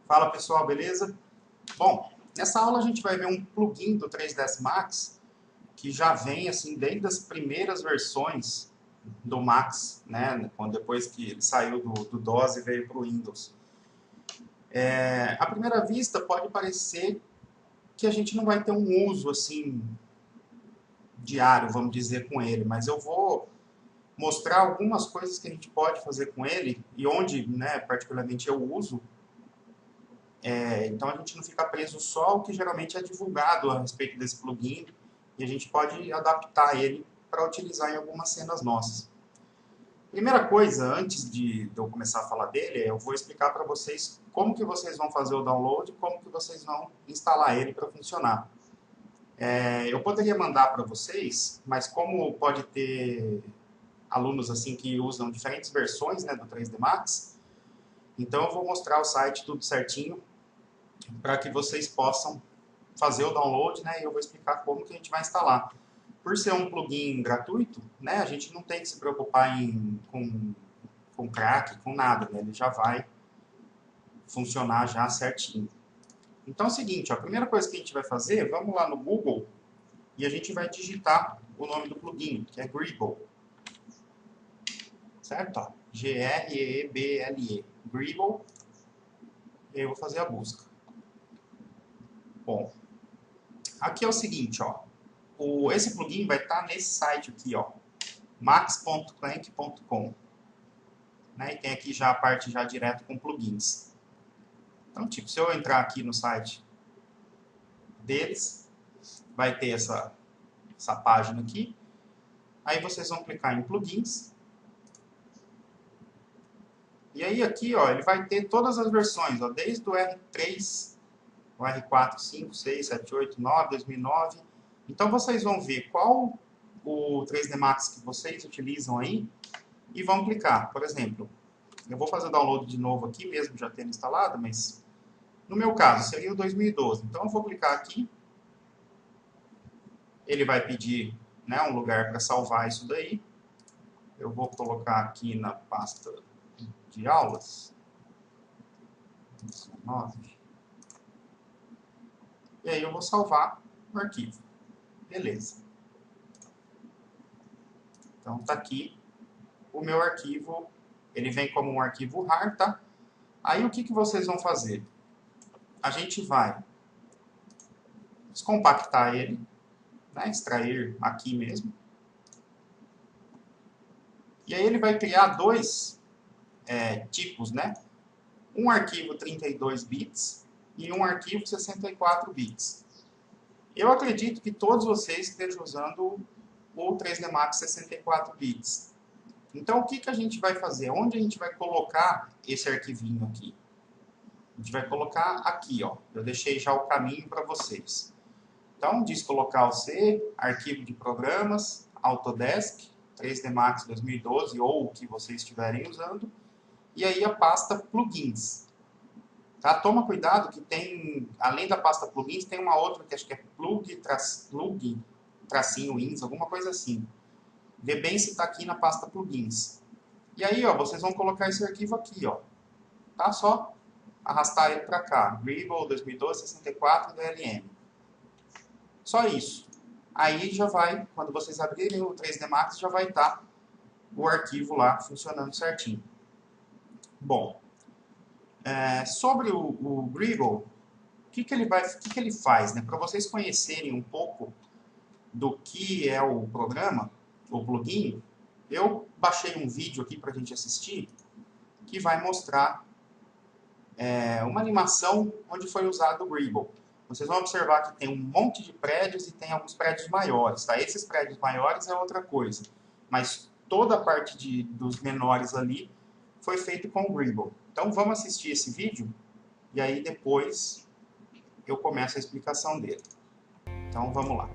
Fala pessoal, beleza? Bom, nessa aula a gente vai ver um plugin do 3ds Max que já vem assim desde as primeiras versões do Max, né? Depois que ele saiu do DOS e veio para o Windows. À primeira vista pode parecer que a gente não vai ter um uso assim diário, vamos dizer, com ele, mas eu vou mostrar algumas coisas que a gente pode fazer com ele e onde, né, particularmente eu uso. Então a gente não fica preso só ao que geralmente é divulgado a respeito desse plugin e a gente pode adaptar ele para utilizar em algumas cenas nossas. Primeira coisa, antes de eu começar a falar dele, eu vou explicar para vocês como que vocês vão fazer o download e como que vocês vão instalar ele para funcionar. Eu poderia mandar para vocês, mas como pode ter alunos assim que usam diferentes versões, né, do 3D Max, então eu vou mostrar o site tudo certinho para que vocês possam fazer o download, né, e eu vou explicar como que a gente vai instalar. Por ser um plugin gratuito, né, a gente não tem que se preocupar com crack, com nada, né, ele já vai funcionar já certinho. Então é o seguinte, ó, a primeira coisa que a gente vai fazer, vamos lá no Google e a gente vai digitar o nome do plugin, que é Greeble. Certo? G-R-E-E-B-L-E. Greeble. E aí eu vou fazer a busca. Bom, aqui é o seguinte, ó. Esse plugin vai estar nesse site aqui, ó, max.clank.com, né? E tem aqui já a parte já direto com plugins. Então, tipo, se eu entrar aqui no site deles, vai ter essa página aqui. Aí vocês vão clicar em plugins. E aí aqui, ó, ele vai ter todas as versões, ó, desde o R3, o R4, 5, 6, 7, 8, 9, 2009. Então vocês vão ver qual o 3D Max que vocês utilizam aí e vão clicar. Por exemplo, eu vou fazer o download de novo aqui, mesmo já tendo instalado, mas no meu caso seria o 2012. Então eu vou clicar aqui, ele vai pedir, né, um lugar para salvar isso daí. Eu vou colocar aqui na pasta de aulas. 19. E aí eu vou salvar o arquivo. Beleza. Então tá aqui o meu arquivo, ele vem como um arquivo RAR, tá? Aí o que vocês vão fazer? A gente vai descompactar ele, né? Extrair aqui mesmo. E aí ele vai criar dois tipos, né? Um arquivo 32 bits e um arquivo 64 bits. Eu acredito que todos vocês estejam usando o 3D Max 64 bits. Então, o que a gente vai fazer? Onde a gente vai colocar esse arquivinho aqui? A gente vai colocar aqui, ó. Eu deixei já o caminho para vocês. Então, disco local C, arquivo de programas, Autodesk, 3D Max 2012 ou o que vocês estiverem usando. E aí a pasta plugins. Tá? Toma cuidado que tem, além da pasta plugins, tem uma outra que acho que é plug, tracinho ins, alguma coisa assim. Vê bem se está aqui na pasta plugins. E aí, ó, vocês vão colocar esse arquivo aqui, ó. Tá? Só arrastar ele para cá. Greeble 2012 64 DLM. Só isso. Aí já vai, quando vocês abrirem o 3D Max, já vai estar o arquivo lá funcionando certinho. Bom, sobre o Greeble, o que ele faz, né? Para vocês conhecerem um pouco do que é o programa, o plugin, eu baixei um vídeo aqui para a gente assistir que vai mostrar uma animação onde foi usado o Greeble. Vocês vão observar que tem um monte de prédios e tem alguns prédios maiores. Tá? Esses prédios maiores é outra coisa, mas toda a parte dos menores ali foi feito com o Greeble. Então vamos assistir esse vídeo e aí depois eu começo a explicação dele. Então vamos lá.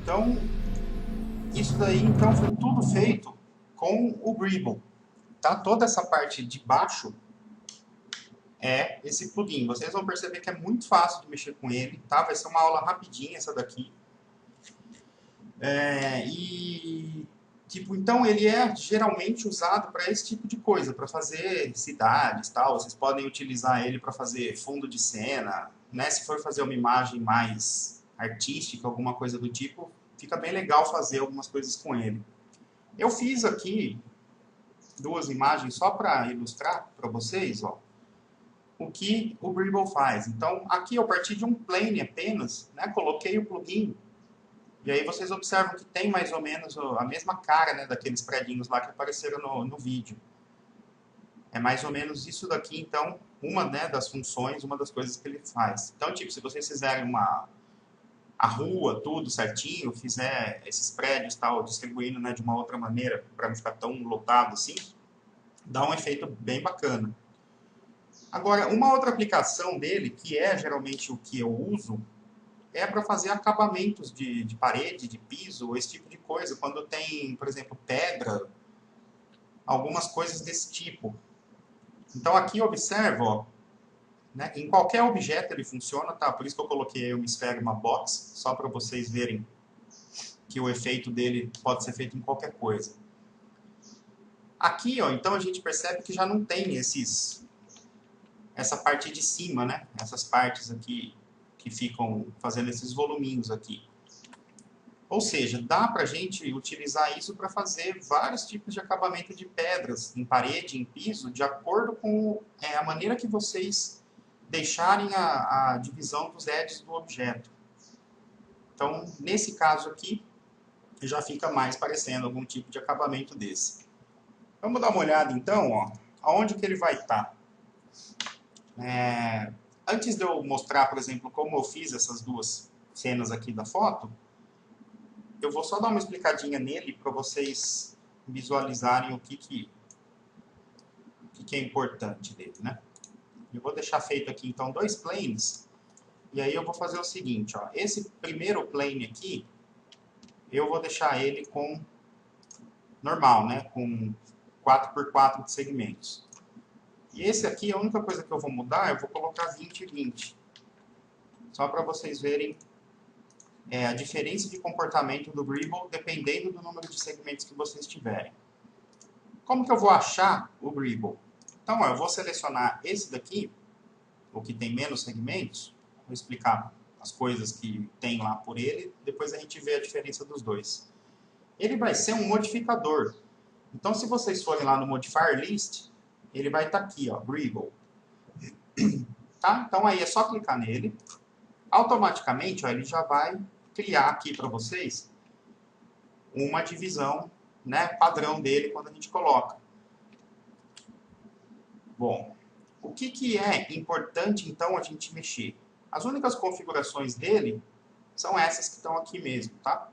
Então, isso daí então foi tudo feito com o Greeble. Tá? Toda essa parte de baixo é esse plugin. Vocês vão perceber que é muito fácil de mexer com ele, tá? Vai ser uma aula rapidinha essa daqui. Então ele é geralmente usado para esse tipo de coisa, para fazer cidades, tal. Vocês podem utilizar ele para fazer fundo de cena, né? Se for fazer uma imagem mais artística, alguma coisa do tipo, fica bem legal fazer algumas coisas com ele. Eu fiz aqui duas imagens só para ilustrar para vocês, ó, o que o Greeble faz. Então, aqui eu parti de um plane apenas, né? Coloquei o plugin, e aí vocês observam que tem mais ou menos a mesma cara, né, daqueles predinhos lá que apareceram no vídeo. É mais ou menos isso daqui, então, uma, né, das funções, uma das coisas que ele faz. Então, tipo, se vocês fizerem a rua, tudo certinho, fizer esses prédios tal, distribuindo, né, de uma outra maneira, para não ficar tão lotado assim, dá um efeito bem bacana. Agora, uma outra aplicação dele, que é geralmente o que eu uso, é para fazer acabamentos de parede, de piso, esse tipo de coisa. Quando tem, por exemplo, pedra, algumas coisas desse tipo. Então aqui observa, ó, né, em qualquer objeto ele funciona, tá? Por isso que eu coloquei uma esfera e uma box, só para vocês verem que o efeito dele pode ser feito em qualquer coisa. Aqui, ó, então a gente percebe que já não tem essa parte de cima, né? Essas partes aqui que ficam fazendo esses voluminhos aqui. Ou seja, dá para a gente utilizar isso para fazer vários tipos de acabamento de pedras, em parede, em piso, de acordo com a maneira que vocês deixarem a divisão dos edges do objeto. Então, nesse caso aqui, já fica mais parecendo algum tipo de acabamento desse. Vamos dar uma olhada então, ó, aonde que ele vai estar. Antes de eu mostrar, por exemplo, como eu fiz essas duas cenas aqui da foto, eu vou só dar uma explicadinha nele para vocês visualizarem o que é importante dele, né? Eu vou deixar feito aqui, então, dois planes. E aí eu vou fazer o seguinte, ó. Esse primeiro plane aqui, eu vou deixar ele com normal, né? Com 4x4 de segmentos. E esse aqui, a única coisa que eu vou mudar, eu vou colocar 20 e 20. Só para vocês verem a diferença de comportamento do Greeble dependendo do número de segmentos que vocês tiverem. Como que eu vou achar o Greeble? Então, ó, eu vou selecionar esse daqui, o que tem menos segmentos, vou explicar as coisas que tem lá por ele, depois a gente vê a diferença dos dois. Ele vai ser um modificador. Então, se vocês forem lá no Modifier List, ele vai estar aqui, ó, Greeble. Tá? Então, aí é só clicar nele. Automaticamente, ó, ele já vai criar aqui para vocês uma divisão, né, padrão dele quando a gente coloca. Bom, o que é importante então a gente mexer? As únicas configurações dele são essas que estão aqui mesmo, tá?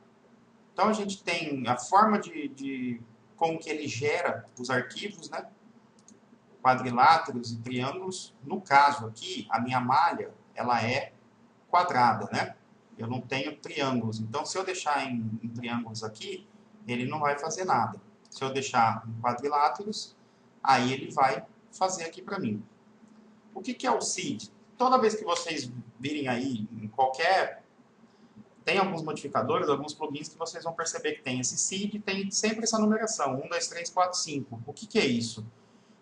Então a gente tem a forma como que ele gera os arquivos, né? Quadriláteros e triângulos. No caso aqui, a minha malha, ela é quadrada, né? Eu não tenho triângulos. Então, se eu deixar em triângulos aqui, ele não vai fazer nada. Se eu deixar em quadriláteros, aí ele vai fazer aqui para mim. O que é o seed? Toda vez que vocês virem aí, em qualquer... Tem alguns modificadores, alguns plugins que vocês vão perceber que tem esse seed, tem sempre essa numeração, 1, 2, 3, 4, 5. O que é isso?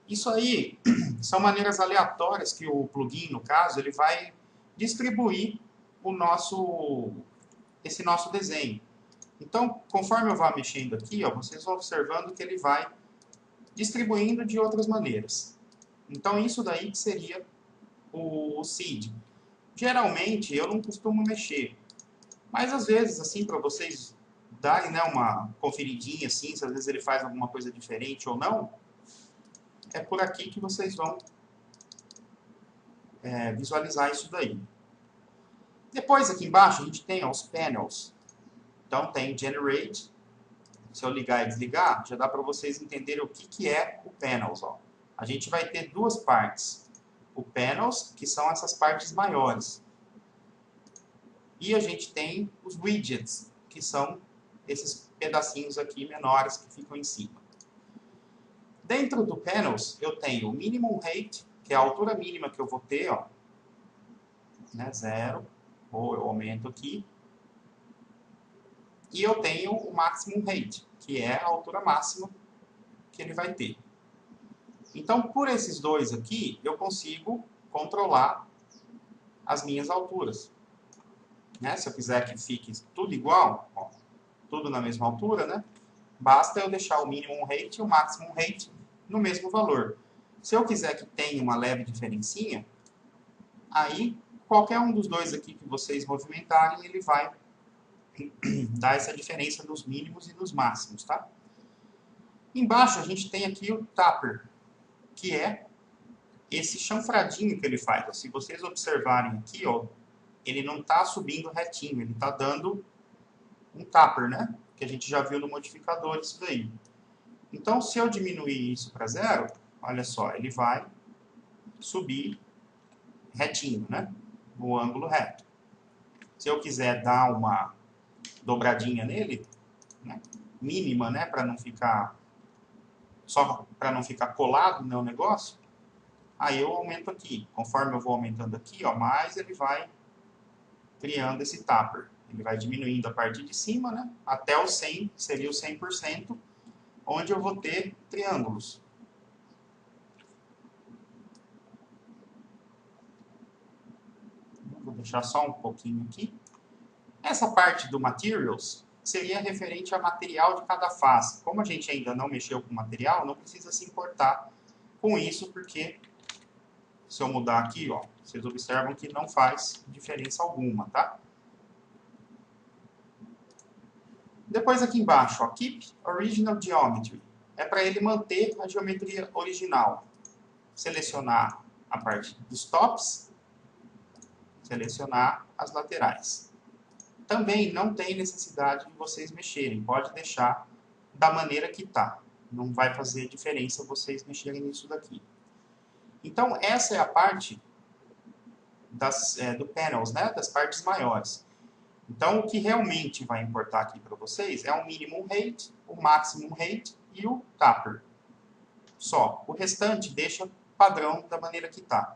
Isso aí são maneiras aleatórias que o plugin, no caso, ele vai distribuir esse nosso desenho. Então, conforme eu vá mexendo aqui, ó, vocês vão observando que ele vai distribuindo de outras maneiras. Então, isso daí que seria o seed. Geralmente, eu não costumo mexer. Mas, às vezes, assim, para vocês darem, né, uma conferidinha, assim, se às vezes ele faz alguma coisa diferente ou não, é por aqui que vocês vão visualizar isso daí. Depois, aqui embaixo, a gente tem os panels. Então, tem Generate. Se eu ligar e desligar, já dá para vocês entenderem o que é o Panels. Ó. A gente vai ter duas partes. O Panels, que são essas partes maiores. E a gente tem os Widgets, que são esses pedacinhos aqui menores que ficam em cima. Dentro do Panels, eu tenho o Minimum Height, que é a altura mínima que eu vou ter, ó, né, 0, ou eu aumento aqui. E eu tenho o Maximum Height, que é a altura máxima que ele vai ter. Então, por esses dois aqui, eu consigo controlar as minhas alturas. Né? Se eu quiser que fique tudo igual, ó, tudo na mesma altura, né? Basta eu deixar o Minimum Height e o Maximum Height no mesmo valor. Se eu quiser que tenha uma leve diferencinha, aí qualquer um dos dois aqui que vocês movimentarem, ele vai dar essa diferença dos mínimos e dos máximos, tá? Embaixo a gente tem aqui o Taper, que é esse chanfradinho que ele faz. Se vocês observarem aqui, ó, ele não está subindo retinho, ele está dando um Taper, né? Que a gente já viu no modificador isso daí. Então, se eu diminuir isso para 0, olha só, ele vai subir retinho, né? No ângulo reto. Se eu quiser dar uma dobradinha nele, né? Mínima, né? Para não ficar só para não ficar colado no negócio, aí eu aumento aqui. Conforme eu vou aumentando aqui, ó, mais ele vai criando esse Taper. Ele vai diminuindo a parte de cima, né? Até o 100, seria o 100%, onde eu vou ter triângulos. Vou deixar só um pouquinho aqui. Essa parte do Materials seria referente a material de cada face. Como a gente ainda não mexeu com material, não precisa se importar com isso, porque se eu mudar aqui, ó, vocês observam que não faz diferença alguma, tá? Depois aqui embaixo, ó, Keep Original Geometry. É para ele manter a geometria original. Selecionar a parte dos tops, selecionar as laterais. Também não tem necessidade de vocês mexerem, pode deixar da maneira que está. Não vai fazer diferença vocês mexerem nisso daqui. Então, essa é a parte do Panels, né? Das partes maiores. Então, o que realmente vai importar aqui para vocês é o Minimum Height, o Maximum Height e o Taper. Só. O restante deixa padrão da maneira que está.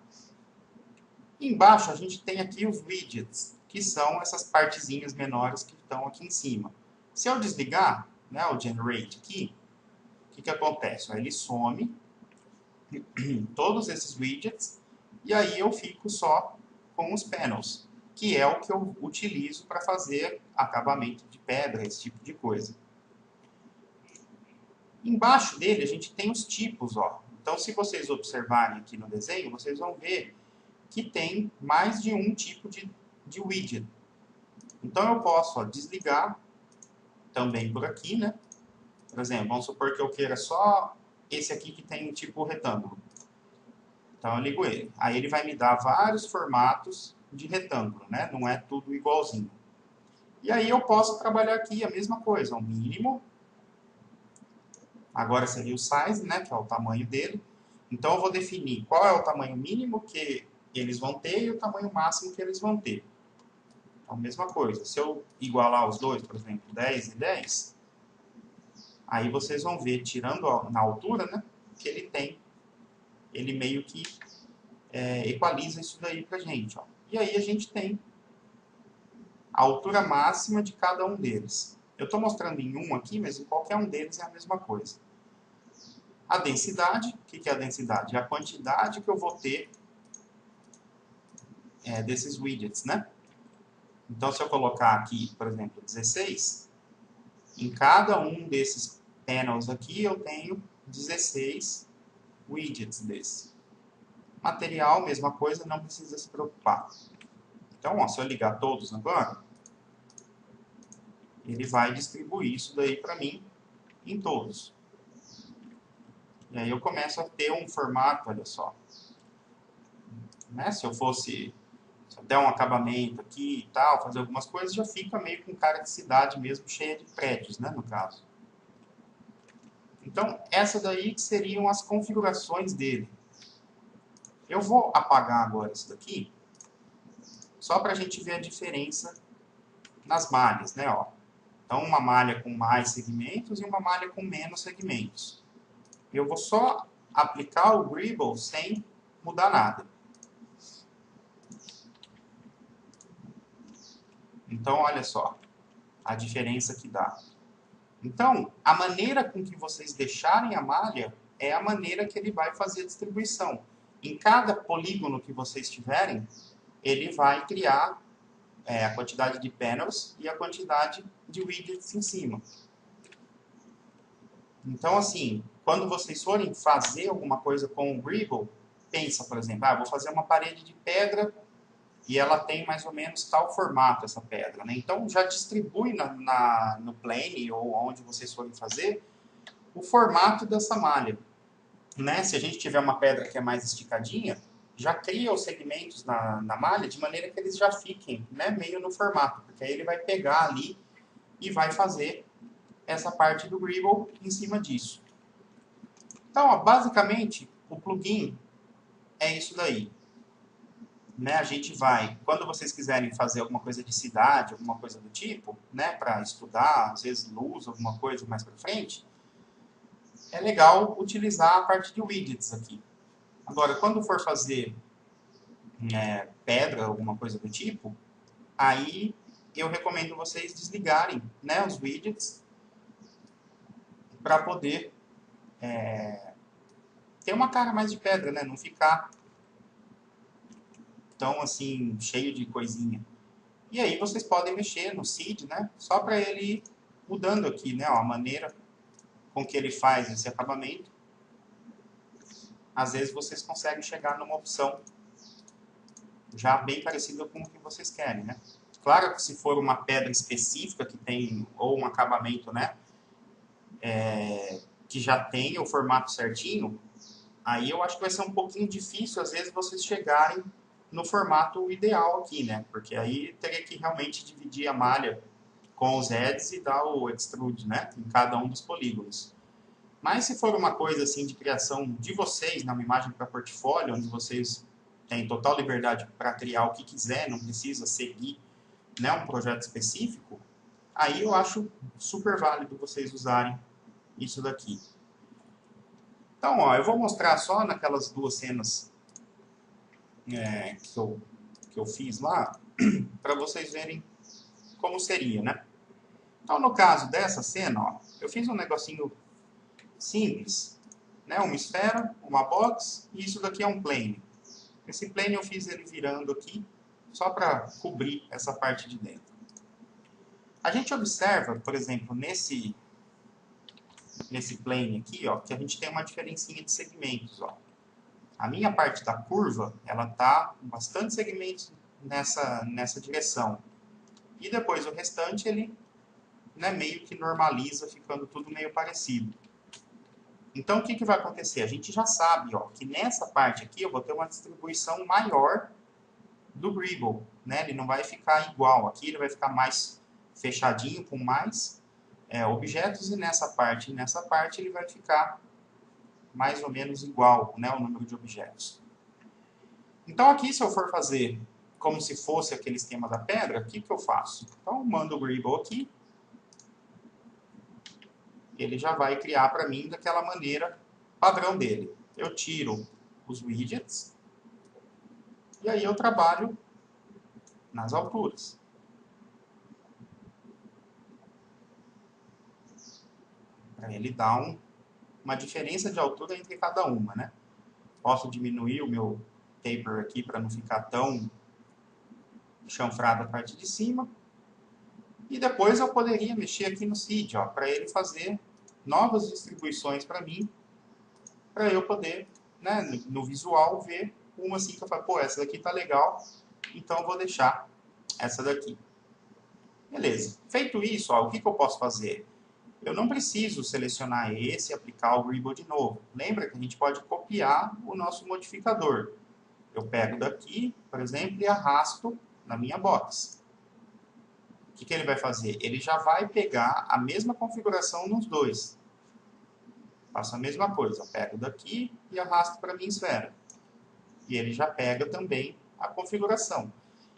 Embaixo, a gente tem aqui os widgets, que são essas partezinhas menores que estão aqui em cima. Se eu desligar, né, o Generate aqui, o que acontece? Ele some todos esses widgets e aí eu fico só com os panels, que é o que eu utilizo para fazer acabamento de pedra, esse tipo de coisa. Embaixo dele a gente tem os tipos, ó. Então, se vocês observarem aqui no desenho, vocês vão ver que tem mais de um tipo de widget. Então, eu posso, ó, desligar também por aqui, né? Por exemplo, vamos supor que eu queira só esse aqui que tem tipo retângulo. Então, eu ligo ele. Aí ele vai me dar vários formatos de retângulo, né? Não é tudo igualzinho. E aí eu posso trabalhar aqui a mesma coisa, o mínimo. Agora seria o size, né? Que é o tamanho dele. Então, eu vou definir qual é o tamanho mínimo que eles vão ter e o tamanho máximo que eles vão ter. Então, a mesma coisa. Se eu igualar os dois, por exemplo, 10 e 10, aí vocês vão ver, tirando na altura, né, que ele meio que equaliza isso daí pra gente. Ó. E aí a gente tem a altura máxima de cada um deles. Eu estou mostrando em um aqui, mas em qualquer um deles é a mesma coisa. A densidade, o que é a densidade? É a quantidade que eu vou ter desses widgets, né? Então, se eu colocar aqui, por exemplo, 16, em cada um desses panels aqui, eu tenho 16 widgets desse. Material, mesma coisa, não precisa se preocupar. Então, ó, se eu ligar todos agora, ele vai distribuir isso daí para mim em todos. E aí eu começo a ter um formato, olha só. Né? Se eu der um acabamento aqui e tal, fazer algumas coisas, já fica meio com cara de cidade mesmo, cheia de prédios, né, no caso. Então, essas daí que seriam as configurações dele. Eu vou apagar agora isso daqui, só para a gente ver a diferença nas malhas, né, ó. Então, uma malha com mais segmentos e uma malha com menos segmentos. Eu vou só aplicar o Greeble sem mudar nada. Então, olha só a diferença que dá. Então, a maneira com que vocês deixarem a malha é a maneira que ele vai fazer a distribuição. Em cada polígono que vocês tiverem, ele vai criar a quantidade de panels e a quantidade de widgets em cima. Então, assim, quando vocês forem fazer alguma coisa com o Greeble, pensa, por exemplo, vou fazer uma parede de pedra e ela tem mais ou menos tal formato, essa pedra, né? Então, já distribui no plane ou onde vocês forem fazer o formato dessa malha, né? Se a gente tiver uma pedra que é mais esticadinha, já cria os segmentos na malha de maneira que eles já fiquem, né, meio no formato, porque aí ele vai pegar ali e vai fazer essa parte do Greeble em cima disso. Então, ó, basicamente, o plugin é isso daí. Né, a gente vai, quando vocês quiserem fazer alguma coisa de cidade, alguma coisa do tipo, né, para estudar, às vezes luz, alguma coisa mais para frente, é legal utilizar a parte de widgets aqui. Agora, quando for fazer pedra, alguma coisa do tipo, aí eu recomendo vocês desligarem, né, os widgets para poder ter uma cara mais de pedra, né, não ficar tão assim, cheio de coisinha. E aí vocês podem mexer no seed, né? Só para ele ir mudando aqui, né? Ó, a maneira com que ele faz esse acabamento. Às vezes vocês conseguem chegar numa opção já bem parecida com o que vocês querem, né? Claro que se for uma pedra específica que tem, ou um acabamento, né? Que já tem o formato certinho, aí eu acho que vai ser um pouquinho difícil, às vezes, vocês chegarem no formato ideal aqui, né? Porque aí teria que realmente dividir a malha com os heads e dar o extrude, né? Em cada um dos polígonos. Mas se for uma coisa assim de criação de vocês, né? Uma imagem para portfólio, onde vocês têm total liberdade para criar o que quiser, não precisa seguir, né, um projeto específico, aí eu acho super válido vocês usarem isso daqui. Então, ó, eu vou mostrar só naquelas duas cenas que eu fiz lá, para vocês verem como seria, né? Então, no caso dessa cena, ó, eu fiz um negocinho simples, né? Uma esfera, uma box, e isso daqui é um plane. Esse plane eu fiz ele virando aqui, só para cobrir essa parte de dentro. A gente observa, por exemplo, nesse plane aqui, ó, que a gente tem uma diferencinha de segmentos, ó. A minha parte da curva, ela tá com bastante segmentos nessa direção. E depois o restante, ele, né, meio que normaliza, ficando tudo meio parecido. Então, o que vai acontecer? A gente já sabe, ó, que nessa parte aqui eu vou ter uma distribuição maior do Greeble, né? Ele não vai ficar igual. Aqui ele vai ficar mais fechadinho, com mais objetos, e nessa parte ele vai ficar mais ou menos igual, né, o número de objetos. Então aqui, se eu for fazer como se fosse aquele esquema da pedra, o que eu faço? Então, eu mando o Greeble aqui, ele já vai criar para mim daquela maneira padrão dele. Eu tiro os widgets, e aí eu trabalho nas alturas. Para ele dar uma diferença de altura entre cada uma, né? Posso diminuir o meu taper aqui para não ficar tão chanfrado a parte de cima. E depois eu poderia mexer aqui no seed, para ele fazer novas distribuições para mim, para eu poder, né, no visual, ver uma assim que eu falo, pô, essa daqui tá legal, então eu vou deixar essa daqui. Beleza. Feito isso, o que eu posso fazer? Eu não preciso selecionar esse e aplicar o Greeble de novo. Lembra que a gente pode copiar o nosso modificador. Eu pego daqui, por exemplo, e arrasto na minha box. O que ele vai fazer? Ele já vai pegar a mesma configuração nos dois. Faço a mesma coisa. Eu pego daqui e arrasto para a minha esfera. E ele já pega também a configuração.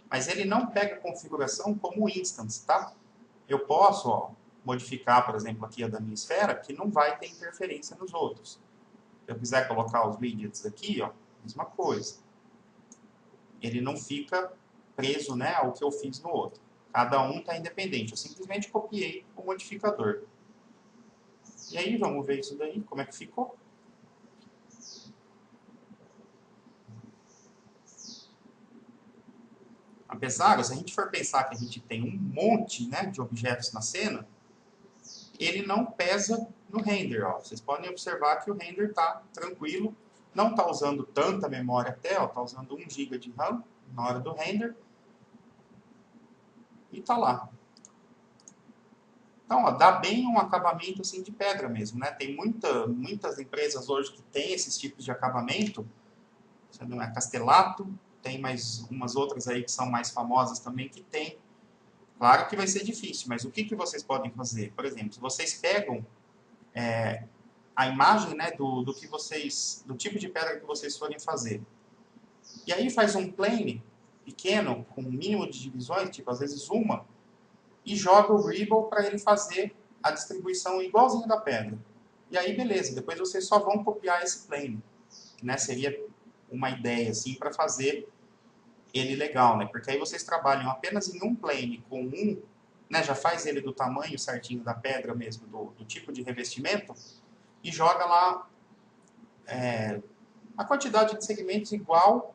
Mas ele não pega a configuração como instance, tá? Eu posso, modificar, por exemplo, aqui a da minha esfera, que não vai ter interferência nos outros. Se eu quiser colocar os widgets aqui, ó, mesma coisa. Ele não fica preso, né, ao que eu fiz no outro. Cada um está independente. Eu simplesmente copiei o modificador. E aí, vamos ver isso daí, como é que ficou. Apesar, se a gente for pensar que a gente tem um monte, né, de objetos na cena, ele não pesa no render. Ó. Vocês podem observar que o render está tranquilo, não está usando tanta memória até, está usando 1 GB de RAM na hora do render, e está lá. Então, ó, dá bem um acabamento assim, de pedra mesmo. Né? Tem muitas empresas hoje que têm esses tipos de acabamento, não é Castelato, tem mais umas outras aí que são mais famosas também que tem. Claro que vai ser difícil, mas o que vocês podem fazer? Por exemplo, se vocês pegam a imagem, né, do tipo de pedra que vocês forem fazer, e aí faz um plane pequeno, com um mínimo de divisões, tipo às vezes uma, e joga o Dribble para ele fazer a distribuição igualzinha da pedra. E aí beleza, depois vocês só vão copiar esse plane. Né? Seria uma ideia assim para fazer ele legal, né? Porque aí vocês trabalham apenas em um plane com um, né? Já faz ele do tamanho certinho da pedra mesmo, do tipo de revestimento, e joga lá a quantidade de segmentos igual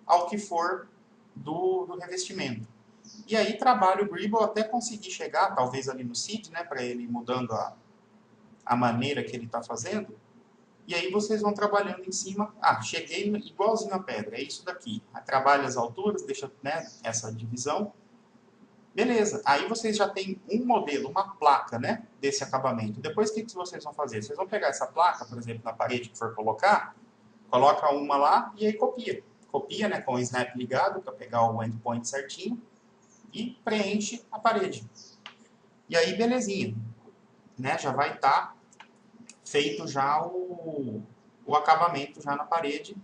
ao que for do revestimento. E aí trabalha o Dribble até conseguir chegar, talvez ali no seed, né? Para ele ir mudando a maneira que ele está fazendo. E aí vocês vão trabalhando em cima. Ah, cheguei igualzinho a pedra, é isso daqui. Trabalha as alturas, deixa, né, essa divisão. Beleza, aí vocês já têm um modelo, uma placa, né, desse acabamento. Depois o que vocês vão fazer? Vocês vão pegar essa placa, por exemplo, na parede que for colocar, coloca uma lá e aí copia. Copia, né, com o snap ligado para pegar o endpoint certinho e preenche a parede. E aí, belezinha, né, já vai estar feito já o acabamento já na parede,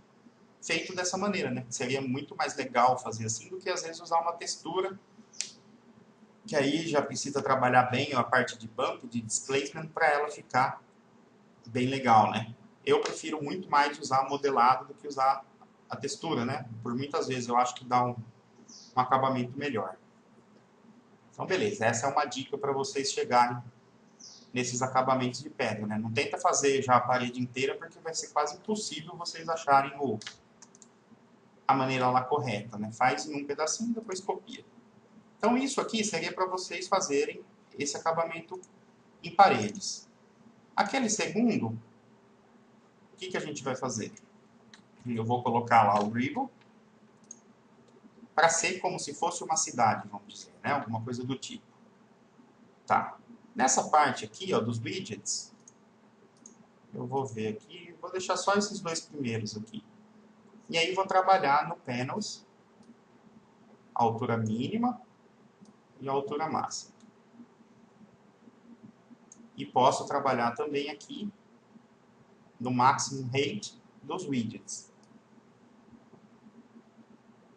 feito dessa maneira, né? Seria muito mais legal fazer assim do que às vezes usar uma textura, que aí já precisa trabalhar bem a parte de bump, de displacement, para ela ficar bem legal, né? Eu prefiro muito mais usar modelado do que usar a textura, né? Por muitas vezes eu acho que dá um acabamento melhor. Então, beleza. Essa é uma dica para vocês chegarem nesses acabamentos de pedra, né? Não tenta fazer já a parede inteira, porque vai ser quase impossível vocês acharem a maneira lá correta, né? Faz em um pedacinho e depois copia. Então isso aqui seria para vocês fazerem esse acabamento em paredes. Aquele segundo, o que a gente vai fazer? Eu vou colocar lá o Dribble para ser como se fosse uma cidade, vamos dizer, né? Alguma coisa do tipo. Tá. Nessa parte aqui, ó, dos widgets, eu vou ver aqui, vou deixar só esses dois primeiros aqui. E aí vou trabalhar no Panels, a altura mínima e a altura máxima. E posso trabalhar também aqui no Maximum Height dos widgets.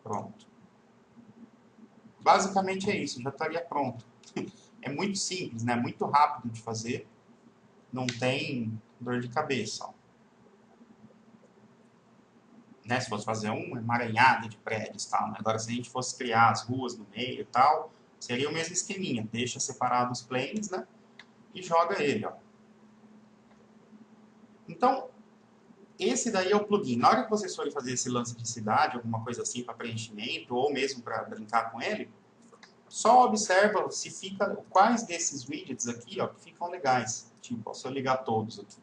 Pronto. Basicamente é isso, já estaria pronto. É muito simples, né? Muito rápido de fazer. Não tem dor de cabeça. Ó. Né? Se fosse fazer uma emaranhada de prédios e tal. Né? Agora, se a gente fosse criar as ruas no meio e tal, seria o mesmo esqueminha. Deixa separado os planes, né? E joga ele, ó. Então, esse daí é o plugin. Na hora que vocês forem fazer esse lance de cidade, alguma coisa assim para preenchimento, ou mesmo para brincar com ele, só observa se fica, quais desses widgets aqui, ó, que ficam legais. Tipo, ó, se eu ligar todos aqui.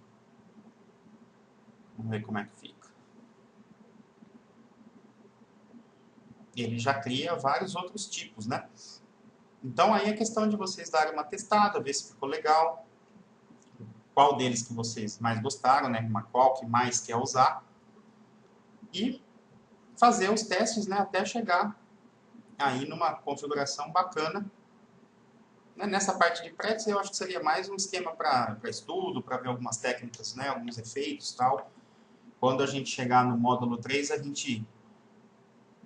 Vamos ver como é que fica. Ele já cria vários outros tipos, né? Então aí é questão de vocês darem uma testada, ver se ficou legal. Qual deles que vocês mais gostaram, né? Qual que mais quer usar. E fazer os testes, né? Até chegar aí numa configuração bacana. Nessa parte de prédios, eu acho que seria mais um esquema para estudo, para ver algumas técnicas, né? Alguns efeitos e tal. Quando a gente chegar no módulo 3, a gente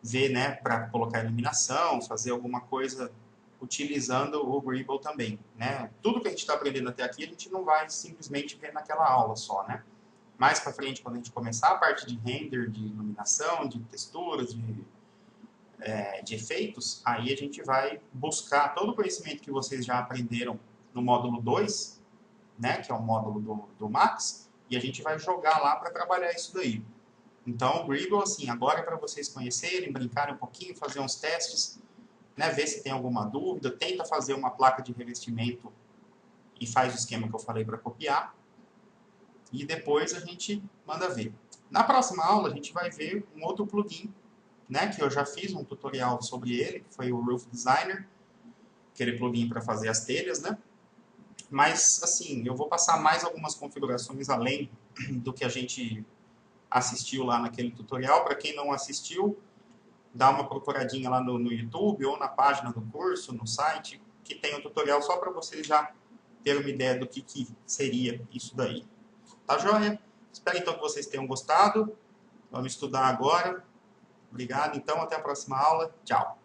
vê, né? Para colocar iluminação, fazer alguma coisa utilizando o Greeble também, né? Tudo que a gente está aprendendo até aqui, a gente não vai simplesmente ver naquela aula só, né? Mais para frente, quando a gente começar a parte de render, de iluminação, de texturas, de efeitos, aí a gente vai buscar todo o conhecimento que vocês já aprenderam no módulo 2, né, que é o módulo do Max, e a gente vai jogar lá para trabalhar isso daí. Então, o Greeble, assim, agora é para vocês conhecerem, brincarem um pouquinho, fazer uns testes, né, ver se tem alguma dúvida, tenta fazer uma placa de revestimento e faz o esquema que eu falei para copiar, e depois a gente manda ver. Na próxima aula, a gente vai ver um outro plugin, né, que eu já fiz um tutorial sobre ele, que foi o Roof Designer, aquele plugin para fazer as telhas, né? Mas, assim, eu vou passar mais algumas configurações além do que a gente assistiu lá naquele tutorial. Para quem não assistiu, dá uma procuradinha lá no YouTube ou na página do curso, no site, que tem um tutorial só para vocês já terem uma ideia do que seria isso daí. Tá joia? Espero então que vocês tenham gostado. Vamos estudar agora. Obrigado, então, até a próxima aula. Tchau!